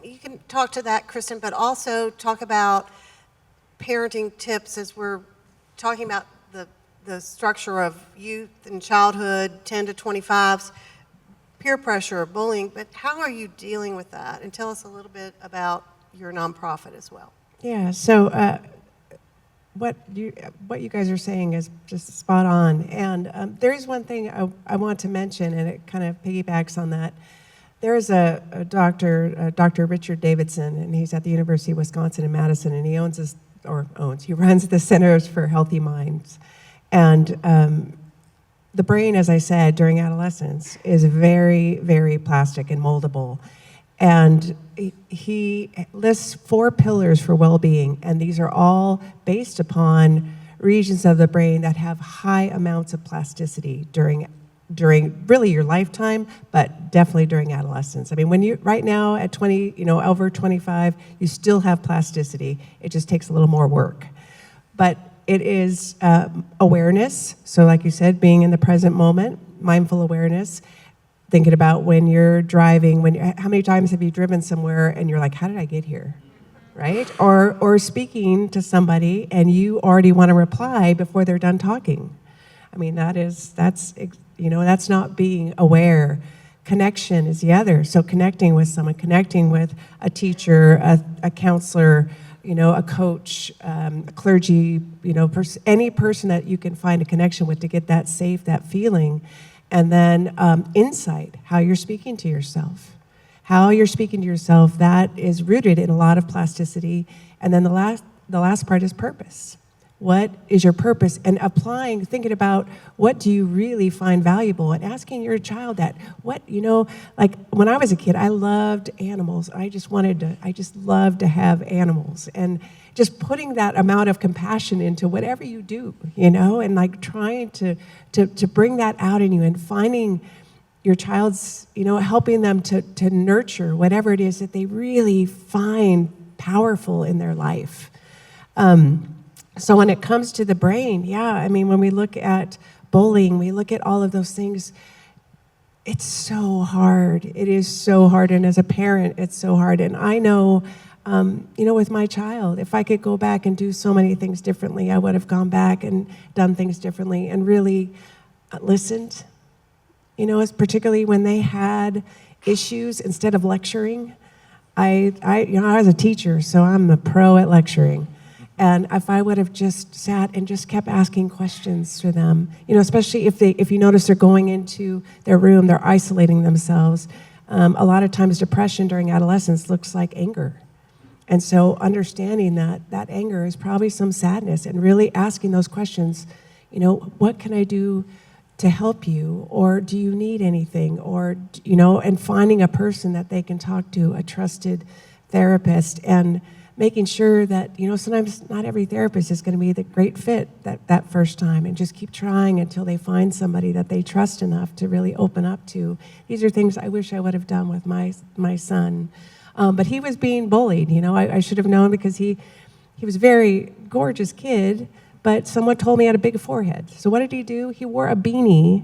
you can talk to that, Kristen, but also talk about parenting tips as we're talking about the structure of youth and childhood, 10 to 25s, peer pressure, bullying, but how are you dealing with that? And tell us a little bit about your nonprofit as well. Yeah, so what you guys are saying is just spot on. And there is one thing I want to mention, and it kind of piggybacks on that. There is a doctor, Dr. Richard Davidson, and he's at the University of Wisconsin in Madison, and he he runs the Centers for Healthy Minds. And the brain, as I said, during adolescence is very, very plastic and moldable. And he lists 4 pillars for well-being, and these are all based upon regions of the brain that have high amounts of plasticity during really your lifetime, but definitely during adolescence. I mean, when you right now at 20, over 25, you still have plasticity. It just takes a little more work. But it is awareness. So like you said, being in the present moment, mindful awareness, thinking about when you're driving, how many times have you driven somewhere and you're like, how did I get here? Right? Or speaking to somebody and you already want to reply before they're done talking. I mean, that's not being aware. Connection is the other. So connecting with someone, connecting with a teacher, a counselor, a coach, a clergy, any person that you can find a connection with to get that safe, that feeling. And then insight, how you're speaking to yourself. How you're speaking to yourself, that is rooted in a lot of plasticity. And then the last part is purpose. What is your purpose? And thinking about what do you really find valuable, and asking your child that. Like when I was a kid, I loved animals. I just loved to have animals. And just putting that amount of compassion into whatever you do, and like trying to bring that out in you and finding your child's, helping them to nurture whatever it is that they really find powerful in their life. So when it comes to the brain, when we look at bullying, we look at all of those things, it's so hard. It is so hard. And as a parent, it's so hard. And I know, with my child, if I could go back and do so many things differently, I would have gone back and done things differently and really listened, particularly when they had issues instead of lecturing. I was a teacher, so I'm a pro at lecturing. And if I would have just sat and just kept asking questions to them, especially if you notice they're going into their room, they're isolating themselves. A lot of times depression during adolescence looks like anger. And so understanding that anger is probably some sadness, and really asking those questions, what can I do to help you? Or do you need anything? Or, and finding a person that they can talk to, a trusted therapist, and making sure that, sometimes not every therapist is going to be the great fit that first time, and just keep trying until they find somebody that they trust enough to really open up to. These are things I wish I would have done with my son. But he was being bullied, I should have known, because he was a very gorgeous kid, but someone told me he had a big forehead. So what did he do? He wore a beanie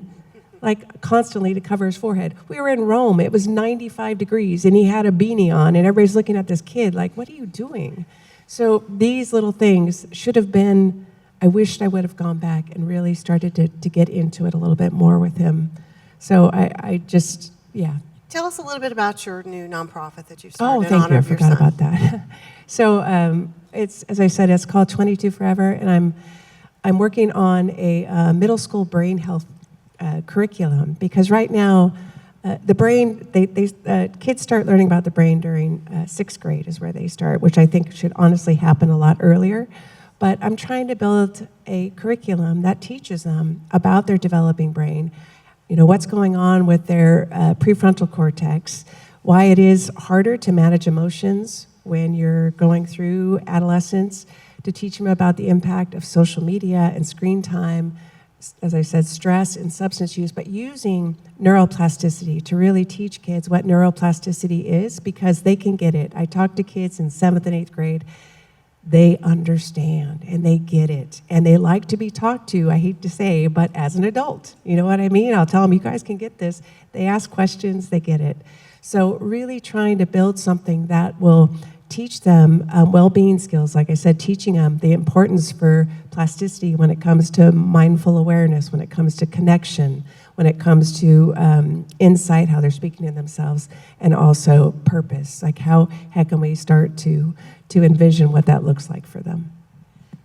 constantly to cover his forehead. We were in Rome, it was 95 degrees, and he had a beanie on, and everybody's looking at this kid like, what are you doing? So these little things should have been, I wished I would have gone back and really started to get into it a little bit more with him. So I just, yeah. Tell us a little bit about your new nonprofit that you Oh, started in thank honor you. I of your forgot son. about that. So it's, as I said, it's called 22 Forever, and I'm working on a middle school brain health curriculum, because right now the brain, kids start learning about the brain during 6th grade is where they start, which I think should honestly happen a lot earlier. But I'm trying to build a curriculum that teaches them about their developing brain, you know, what's going on with their prefrontal cortex, why it is harder to manage emotions when you're going through adolescence, to teach them about the impact of social media and screen time, as I said, stress and substance use, but using neuroplasticity to really teach kids what neuroplasticity is, because they can get it. I talk to kids in 7th and 8th grade. They understand and they get it, and they like to be talked to, I hate to say, but as an adult, you know what I mean? I'll tell them, you guys can get this. They ask questions, they get it. So really trying to build something that will teach them well-being skills, like I said, teaching them the importance for plasticity when it comes to mindful awareness, when it comes to connection, when it comes to insight, how they're speaking to themselves, and also purpose, like how can we start to envision what that looks like for them.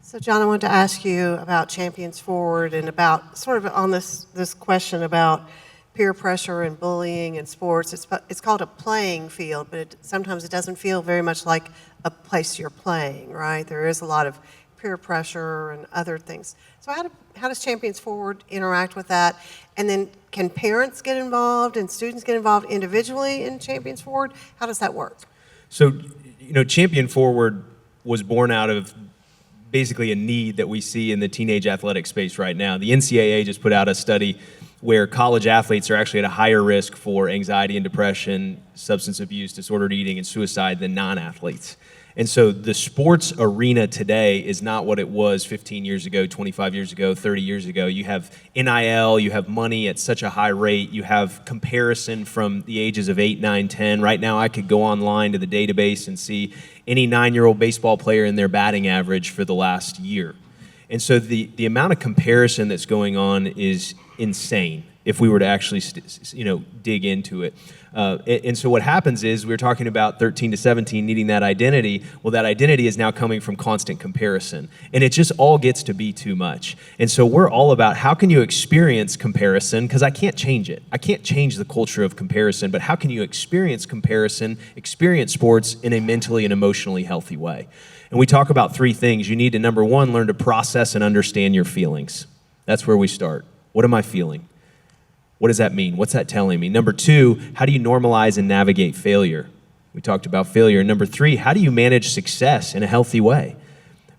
So, John, I wanted to ask you about Champions Forward and about sort of on this question about peer pressure and bullying in sports. It's called a playing field, but sometimes it doesn't feel very much like a place you're playing, right? There is a lot of peer pressure and other things. So how does Champions Forward interact with that? And then can parents get involved and students get involved individually in Champions Forward? How does that work? So, you know, Champion Forward was born out of basically a need that we see in the teenage athletic space right now. The NCAA just put out a study where college athletes are actually at a higher risk for anxiety and depression, substance abuse, disordered eating, and suicide than non-athletes. And so the sports arena today is not what it was 15 years ago, 25 years ago, 30 years ago. You have NIL, you have money at such a high rate, you have comparison from the ages of 8, 9, 10. Right now I could go online to the database and see any 9-year-old baseball player and their batting average for the last year. And so the amount of comparison that's going on is insane if we were to actually dig into it. And so what happens is, we're talking about 13 to 17 needing that identity. Well, that identity is now coming from constant comparison. And it just all gets to be too much. And so we're all about, how can you experience comparison? Because I can't change it. I can't change the culture of comparison, but how can you experience comparison, experience sports in a mentally and emotionally healthy way? And we talk about 3 things. You need to, number 1, learn to process and understand your feelings. That's where we start. What am I feeling? What does that mean? What's that telling me? Number 2, how do you normalize and navigate failure? We talked about failure. And number 3, how do you manage success in a healthy way?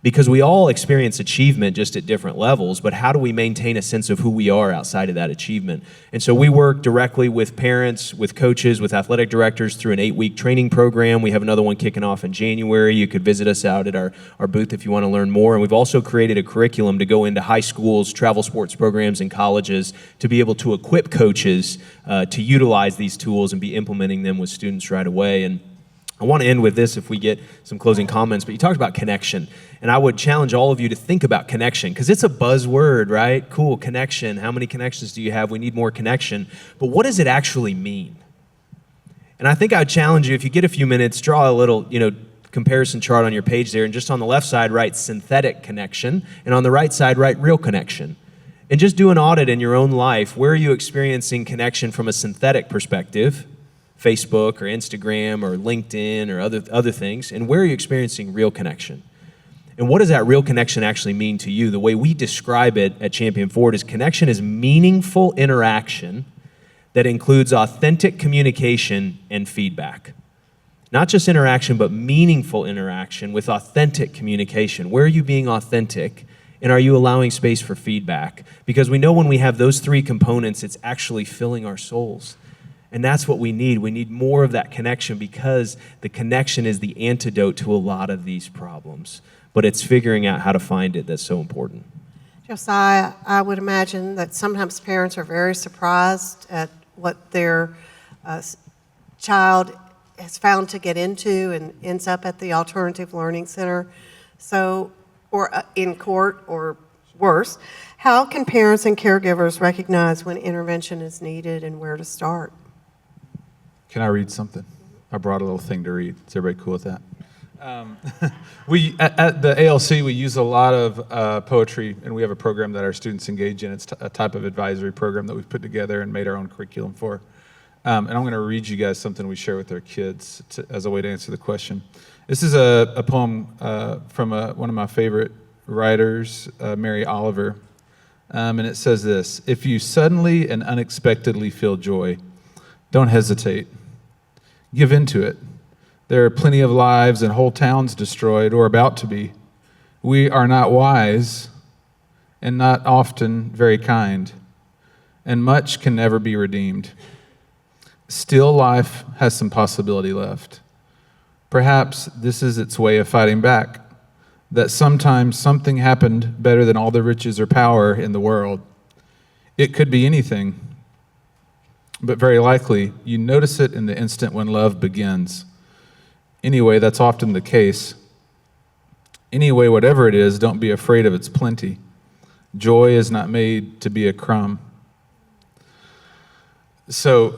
Because we all experience achievement just at different levels, but how do we maintain a sense of who we are outside of that achievement? And so we work directly with parents, with coaches, with athletic directors through an 8-week training program. We have another one kicking off in January. You could visit us out at our booth if you want to learn more. And we've also created a curriculum to go into high schools, travel sports programs, and colleges to be able to equip coaches to utilize these tools and be implementing them with students right away. And I want to end with this if we get some closing comments, but you talked about connection. And I would challenge all of you to think about connection, because it's a buzzword, right? Cool, connection. How many connections do you have? We need more connection. But what does it actually mean? And I think I would challenge you, if you get a few minutes, draw a little, comparison chart on your page there, and just on the left side, write synthetic connection, and on the right side, write real connection. And just do an audit in your own life. Where are you experiencing connection from a synthetic perspective? Facebook or Instagram or LinkedIn or other things, and where are you experiencing real connection? And what does that real connection actually mean to you? The way we describe it at Champion Forward is, connection is meaningful interaction that includes authentic communication and feedback. Not just interaction, but meaningful interaction with authentic communication. Where are you being authentic, and are you allowing space for feedback? Because we know when we have those 3 components, it's actually filling our souls. And that's what we need. We need more of that connection, because the connection is the antidote to a lot of these problems. But it's figuring out how to find it that's so important. Josiah, I would imagine that sometimes parents are very surprised at what their child has found to get into and ends up at the Alternative Learning Center. So, or in court or worse, how can parents and caregivers recognize when intervention is needed and where to start? Can I read something? I brought a little thing to read. Is everybody cool with that? We at the ALC, we use a lot of poetry, and we have a program that our students engage in. It's a type of advisory program that we've put together and made our own curriculum for. And I'm going to read you guys something we share with our kids as a way to answer the question. This is a poem from one of my favorite writers, Mary Oliver. And it says this: "If you suddenly and unexpectedly feel joy, don't hesitate. Give into it. There are plenty of lives and whole towns destroyed or about to be. We are not wise and not often very kind, and much can never be redeemed. Still, life has some possibility left. Perhaps this is its way of fighting back, that sometimes something happened better than all the riches or power in the world. It could be anything, but very likely you notice it in the instant when love begins. Anyway, that's often the case. Anyway, whatever it is, don't be afraid of its plenty. Joy is not made to be a crumb." So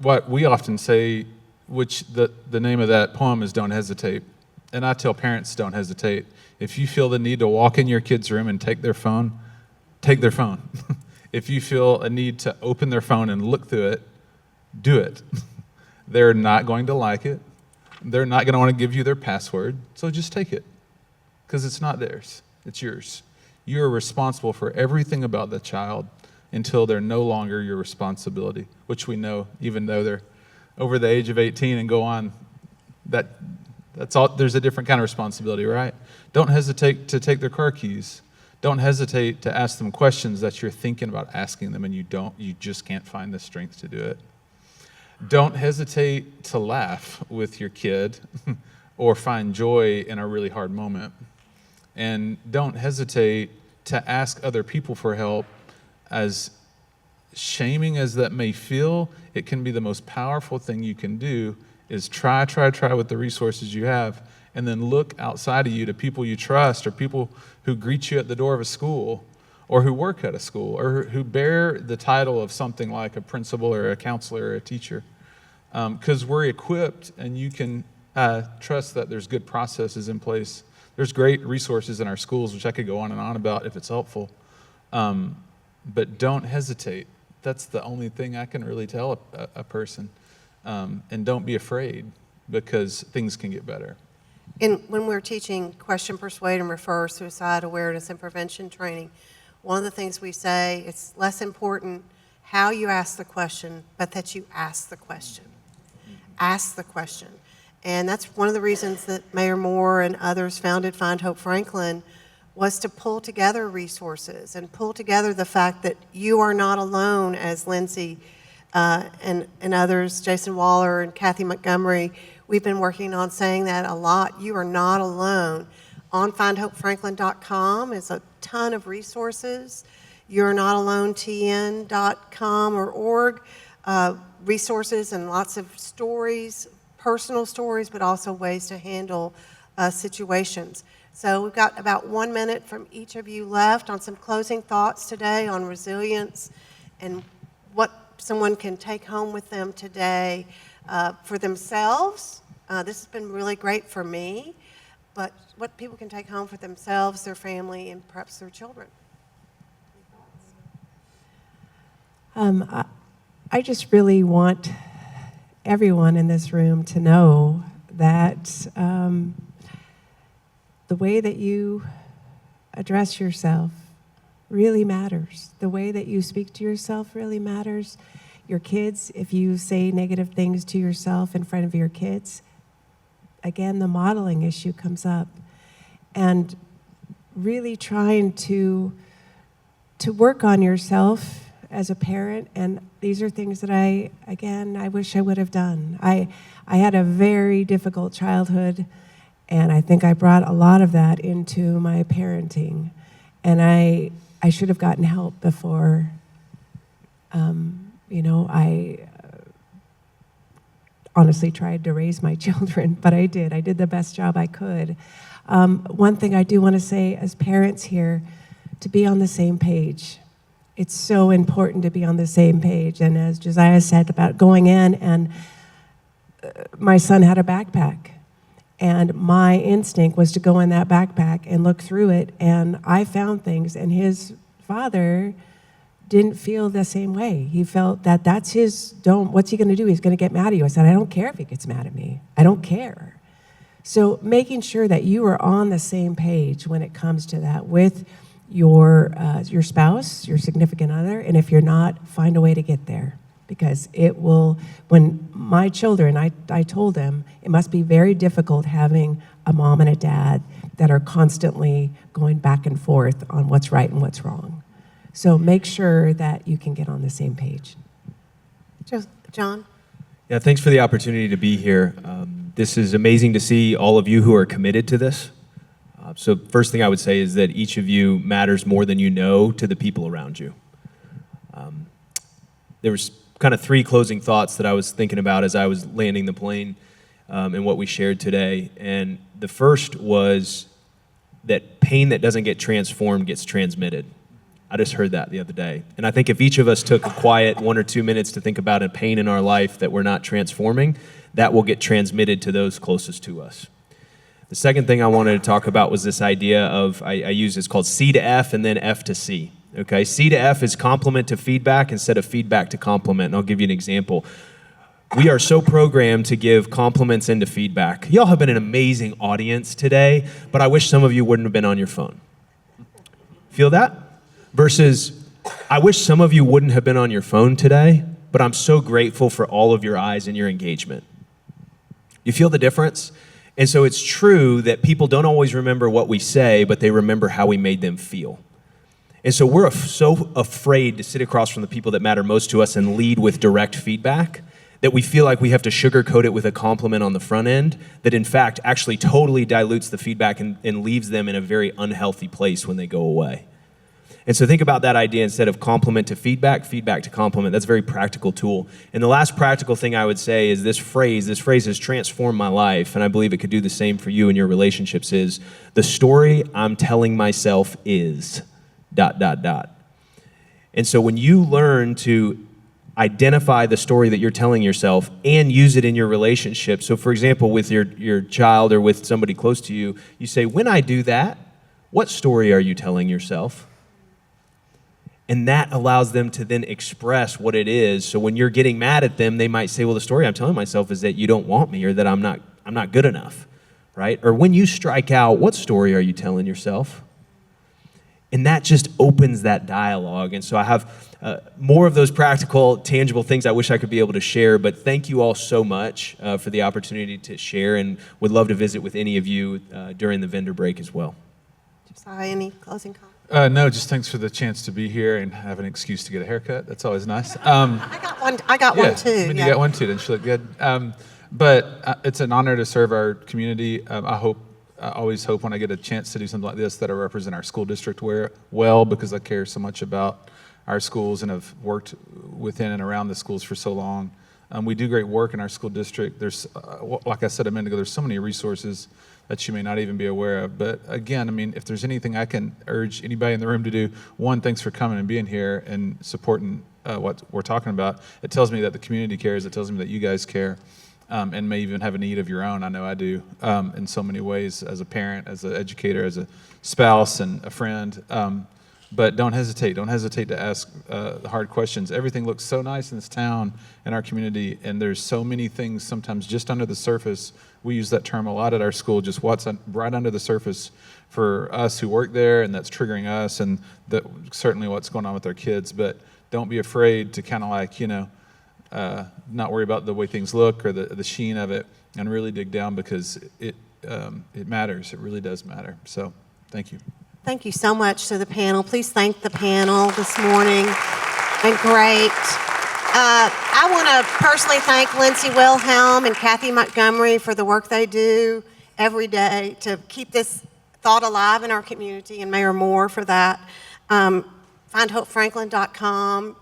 what we often say, which the name of that poem is "Don't Hesitate." And I tell parents, don't hesitate. If you feel the need to walk in your kid's room and take their phone, take their phone. If you feel a need to open their phone and look through it, do it. They're not going to like it. They're not going to want to give you their password, so just take it, because it's not theirs, it's yours. You're responsible for everything about the child until they're no longer your responsibility, which we know, even though they're over the age of 18 and go on, that's all. There's a different kind of responsibility, right? Don't hesitate to take their car keys. Don't hesitate to ask them questions that you're thinking about asking them and you just can't find the strength to do it. Don't hesitate to laugh with your kid or find joy in a really hard moment. And don't hesitate to ask other people for help. As shaming as that may feel, it can be the most powerful thing you can do is try with the resources you have, and then look outside of you to people you trust or people who greet you at the door of a school or who work at a school, or who bear the title of something like a principal or a counselor or a teacher. Because we're equipped, and you can trust that there's good processes in place. There's great resources in our schools, which I could go on and on about if it's helpful. But don't hesitate. That's the only thing I can really tell a person. And don't be afraid, because things can get better. And when we're teaching question, persuade, and refer suicide awareness and prevention training, one of the things we say, it's less important how you ask the question, but that you ask the question. Ask the question. And that's one of the reasons that Mayor Moore and others founded Find Hope Franklin, was to pull together resources and pull together the fact that you are not alone, as Lindsay and others, Jason Waller and Kathy Montgomery, we've been working on saying that a lot. You are not alone. On findhopefranklin.com is a ton of resources. You're Not Alone TN.com or org, resources and lots of stories, personal stories, but also ways to handle situations. So we've got about 1 minute from each of you left on some closing thoughts today on resilience and what someone can take home with them today for themselves. This has been really great for me, but what people can take home for themselves, their family, and perhaps their children. I just really want everyone in this room to know that the way that you address yourself really matters. The way that you speak to yourself really matters. Your kids, if you say negative things to yourself in front of your kids, again, the modeling issue comes up. And really trying to work on yourself as a parent, and these are things that I wish I would have done. I had a very difficult childhood, and I think I brought a lot of that into my parenting. And I should have gotten help before, honestly tried to raise my children, but I did. I did the best job I could. One thing I do want to say as parents here, to be on the same page. It's so important to be on the same page. And as Josiah said about going in, and my son had a backpack. And my instinct was to go in that backpack and look through it, and I found things, and his father didn't feel the same way. He felt that that's his dome. What's he going to do? He's going to get mad at you. I said, I don't care if he gets mad at me. I don't care. So making sure that you are on the same page when it comes to that with your spouse, your significant other, and if you're not, find a way to get there. Because it will, when my children, I told them, it must be very difficult having a mom and a dad that are constantly going back and forth on what's right and what's wrong. So make sure that you can get on the same page. John? Yeah, thanks for the opportunity to be here. This is amazing to see all of you who are committed to this. So first thing I would say is that each of you matters more than you know to the people around you. There was kind of three closing thoughts that I was thinking about as I was landing the plane and what we shared today. And the first was that pain that doesn't get transformed gets transmitted. I just heard that the other day. And I think if each of us took a quiet 1 or 2 minutes to think about a pain in our life that we're not transforming, that will get transmitted to those closest to us. The second thing I wanted to talk about was this idea of, I use it's called C to F and then F to C. Okay, C to F is compliment to feedback instead of feedback to compliment. And I'll give you an example. We are so programmed to give compliments into feedback. Y'all have been an amazing audience today, but I wish some of you wouldn't have been on your phone. Feel that? Versus, I wish some of you wouldn't have been on your phone today, but I'm so grateful for all of your eyes and your engagement. You feel the difference? And so it's true that people don't always remember what we say, but they remember how we made them feel. And so we're so afraid to sit across from the people that matter most to us and lead with direct feedback that we feel like we have to sugarcoat it with a compliment on the front end that in fact actually totally dilutes the feedback and leaves them in a very unhealthy place when they go away. And so think about that idea instead of compliment to feedback, feedback to compliment. That's a very practical tool. And the last practical thing I would say is this phrase has transformed my life, and I believe it could do the same for you in your relationships, is the story I'm telling myself is... ... And so when you learn to identify the story that you're telling yourself and use it in your relationship, so for example, with your child or with somebody close to you, you say, when I do that, what story are you telling yourself? And that allows them to then express what it is. So when you're getting mad at them, they might say, well, the story I'm telling myself is that you don't want me or that I'm not good enough, right? Or when you strike out, what story are you telling yourself? And that just opens that dialogue. And so I have more of those practical, tangible things I wish I could be able to share, but thank you all so much for the opportunity to share, and would love to visit with any of you during the vendor break as well. Josiah, any closing comments? No, just thanks for the chance to be here and have an excuse to get a haircut. That's always nice. I got one too. I mean, you got one too, didn't she look good? But it's an honor to serve our community. I always hope when I get a chance to do something like this that I represent our school district well, because I care so much about our schools and have worked within and around the schools for so long. We do great work in our school district. There's, like I said a minute ago, there's so many resources that you may not even be aware of. But again, I mean, if there's anything I can urge anybody in the room to do, one, thanks for coming and being here and supporting what we're talking about. It tells me that the community cares. It tells me that you guys care. And may even have a need of your own. I know I do in so many ways, as a parent, as an educator, as a spouse, and a friend. But don't hesitate. Don't hesitate to ask the hard questions. Everything looks so nice in this town, in our community, and there's so many things sometimes just under the surface. We use that term a lot at our school, just what's right under the surface for us who work there, and that's triggering us, and certainly what's going on with our kids. But don't be afraid to kind of like, not worry about the way things look or the sheen of it, and really dig down, because it matters. It really does matter. So thank you. Thank you so much to the panel. Please thank the panel this morning. Been great. I want to personally thank Lindsay Wilhelm and Kathy Montgomery for the work they do every day to keep this thought alive in our community, and Mayor Moore for that. FindHopeFranklin.com.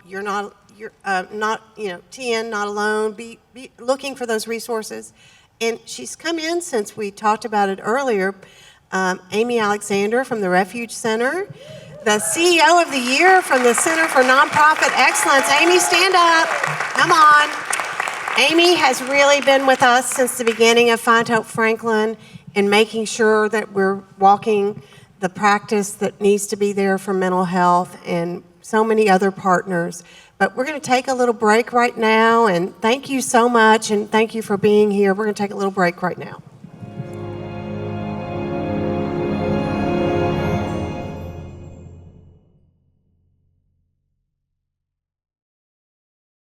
you're not, TN, not alone, be looking for those resources. And she's come in since we talked about it earlier, Amy Alexander from the Refuge Center, the CEO of the Year from the Center for Nonprofit Excellence. Amy, stand up. Come on. Amy has really been with us since the beginning of Find Hope Franklin in making sure that we're walking the practice that needs to be there for mental health, and so many other partners. But we're going to take a little break right now, and thank you so much, and thank you for being here. We're going to take a little break right now.